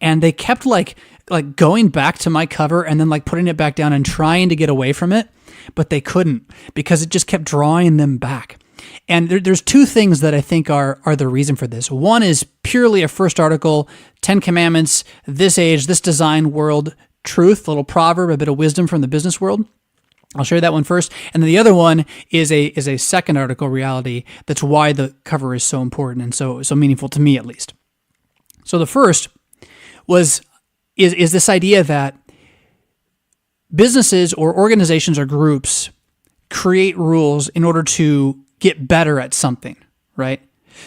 And they kept like going back to my cover and then like putting it back down and trying to get away from it, but they couldn't because it just kept drawing them back. And there's 2 things that I think are the reason for this. One is purely a first article, 10 Commandments, this age, this design world, truth, a little proverb, a bit of wisdom from the business world. I'll share that one first. And then the other one is a second article, reality. That's why the cover is so important and so meaningful to me, at least. So the first is this idea that businesses or organizations or groups create rules in order to get better at something, right?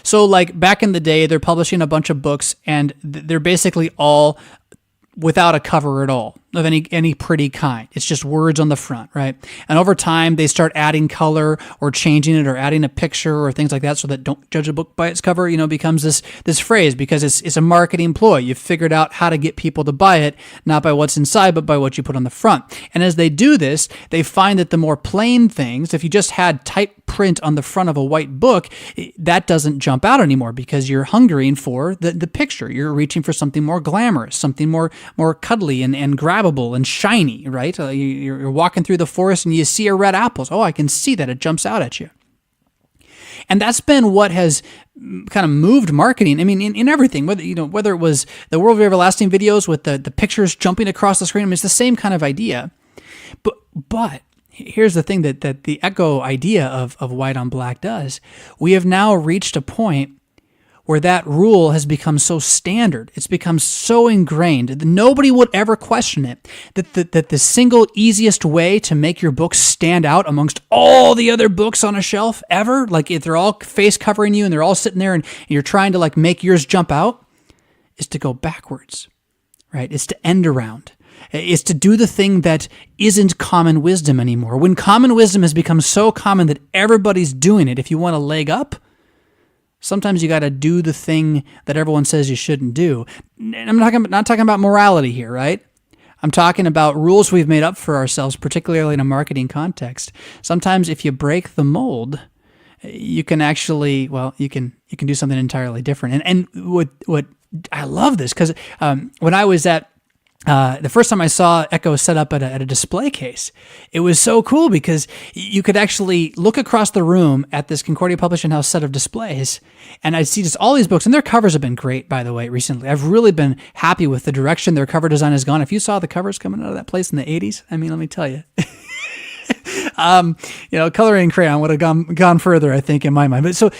So like back in the day, they're publishing a bunch of books and they're basically all without a cover at all of any pretty kind. It's just words on the front, right? And over time, they start adding color or changing it or adding a picture or things like that so that don't judge a book by its cover, becomes this phrase because it's a marketing ploy. You've figured out how to get people to buy it, not by what's inside, but by what you put on the front. And as they do this, they find that the more plain things, if you just had type print on the front of a white book, that doesn't jump out anymore because you're hungering for the picture. You're reaching for something more glamorous, something more cuddly and grabbable and shiny, right? You're walking through the forest and you see a red apple. Oh, I can see that. It jumps out at you. And that's been what has kind of moved marketing. I mean, in everything, whether it was the World of Everlasting videos with the pictures jumping across the screen, I mean, it's the same kind of idea. But here's the thing that the echo idea of white on black does. We have now reached a point where that rule has become so standard, it's become so ingrained that nobody would ever question it, that the single easiest way to make your book stand out amongst all the other books on a shelf ever, like if they're all face covering you and they're all sitting there and you're trying to like make yours jump out, is to go backwards, right? It's to end around. It's to do the thing that isn't common wisdom anymore. When common wisdom has become so common that everybody's doing it, if you want a leg up, sometimes you got to do the thing that everyone says you shouldn't do. I'm not talking about morality here, right? I'm talking about rules we've made up for ourselves, particularly in a marketing context. Sometimes if you break the mold, you can actually, you can do something entirely different. And what I love this because when I was at the first time I saw Echo set up at a display case, it was so cool because you could actually look across the room at this Concordia Publishing House set of displays, and I'd see just all these books, and their covers have been great, by the way, recently. I've really been happy with the direction their cover design has gone. If you saw the covers coming out of that place in the 80s, I mean, let me tell you. Coloring crayon would have gone further, I think, in my mind. But so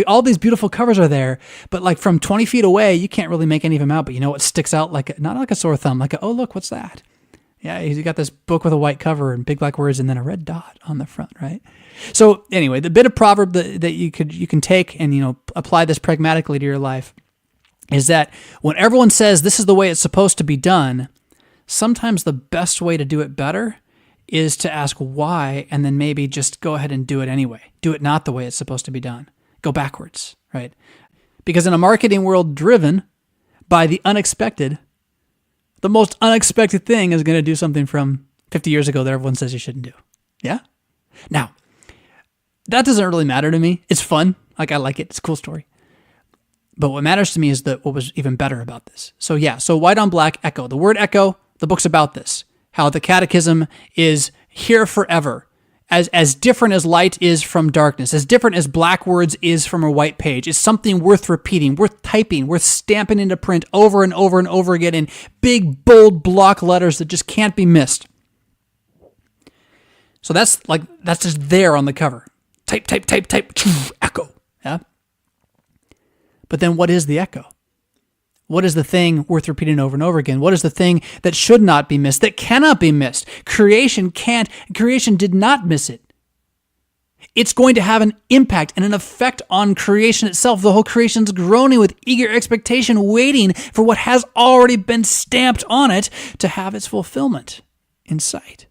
all these beautiful covers are there, but like from 20 feet away, you can't really make any of them out. But you know what sticks out not like a sore thumb, oh, look, what's that? Yeah, you got this book with a white cover and big black words and then a red dot on the front, right? So anyway, the bit of proverb that you can take and apply this pragmatically to your life is that when everyone says this is the way it's supposed to be done, sometimes the best way to do it better is to ask why, and then maybe just go ahead and do it anyway. Do it not the way it's supposed to be done. Go backwards, right? Because in a marketing world driven by the unexpected, the most unexpected thing is going to do something from 50 years ago that everyone says you shouldn't do. Yeah? Now, that doesn't really matter to me. It's fun. I like it. It's a cool story. But what matters to me is what was even better about this. So white on black, echo. The word echo, the book's about this. How the catechism is here forever, as different as light is from darkness, as different as black words is from a white page. It's something worth repeating, worth typing, worth stamping into print over and over and over again in big, bold block letters that just can't be missed. So that's just there on the cover. Type, echo. Yeah. But then what is the echo? What is the thing worth repeating over and over again? What is the thing that should not be missed, that cannot be missed? Creation did not miss it. It's going to have an impact and an effect on creation itself. The whole creation's groaning with eager expectation, waiting for what has already been stamped on it to have its fulfillment in sight.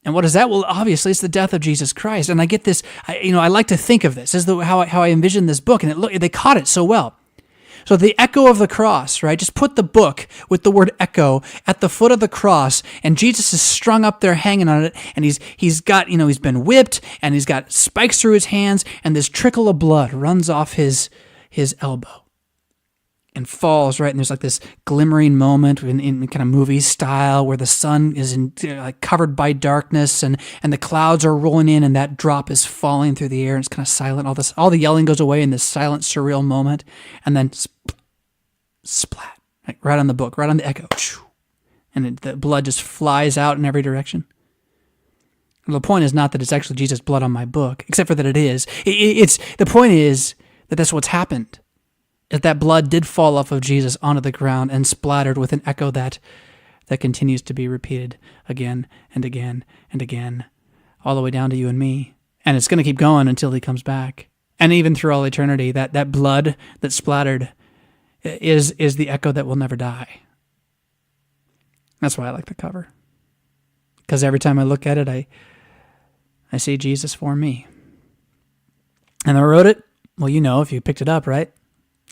And what is that? Well, obviously, it's the death of Jesus Christ. And I get this, I like to think of this as how I envision this book, and they caught it so well. So the echo of the cross, right? Just put the book with the word echo at the foot of the cross, and Jesus is strung up there hanging on it, and he's got, he's been whipped, and he's got spikes through his hands, and this trickle of blood runs off his elbow and falls, right? And there's like this glimmering moment in kind of movie style where the sun is covered by darkness, and the clouds are rolling in, and that drop is falling through the air, and it's kind of silent. All the yelling goes away in this silent, surreal moment, and then splat, right on the book, right on the echo, and the blood just flies out in every direction. And the point is not that it's actually Jesus' blood on my book, except for that it is. The point is that that's what's happened. That blood did fall off of Jesus onto the ground and splattered with an echo that continues to be repeated again and again and again, all the way down to you and me. And it's going to keep going until he comes back. And even through all eternity, that blood that splattered is the echo that will never die. That's why I like the cover. Because every time I look at it, I see Jesus for me. And I wrote it, well, if you picked it up, right?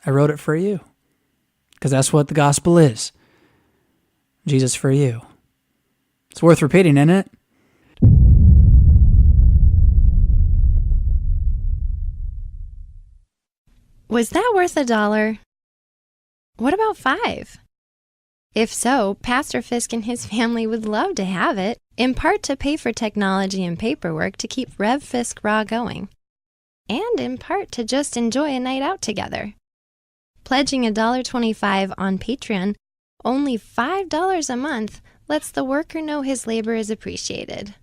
I wrote it for you. Because that's what the gospel is. Jesus for you. It's worth repeating, isn't it? Was that worth $1? What about $5? If so, Pastor Fisk and his family would love to have it, in part to pay for technology and paperwork to keep Rev Fisk Raw going. and in part to just enjoy a night out together. Pledging $1.25 on Patreon, only $5 a month, lets the worker know his labor is appreciated.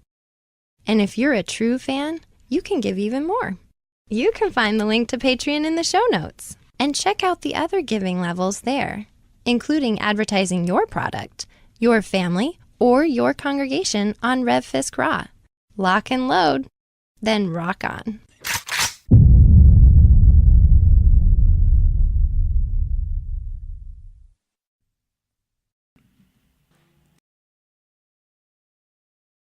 And if you're a true fan, you can give even more. You can find the link to Patreon in the show notes and check out the other giving levels there, including advertising your product, your family, or your congregation on Rev Fisk Raw. Lock and load, then rock on.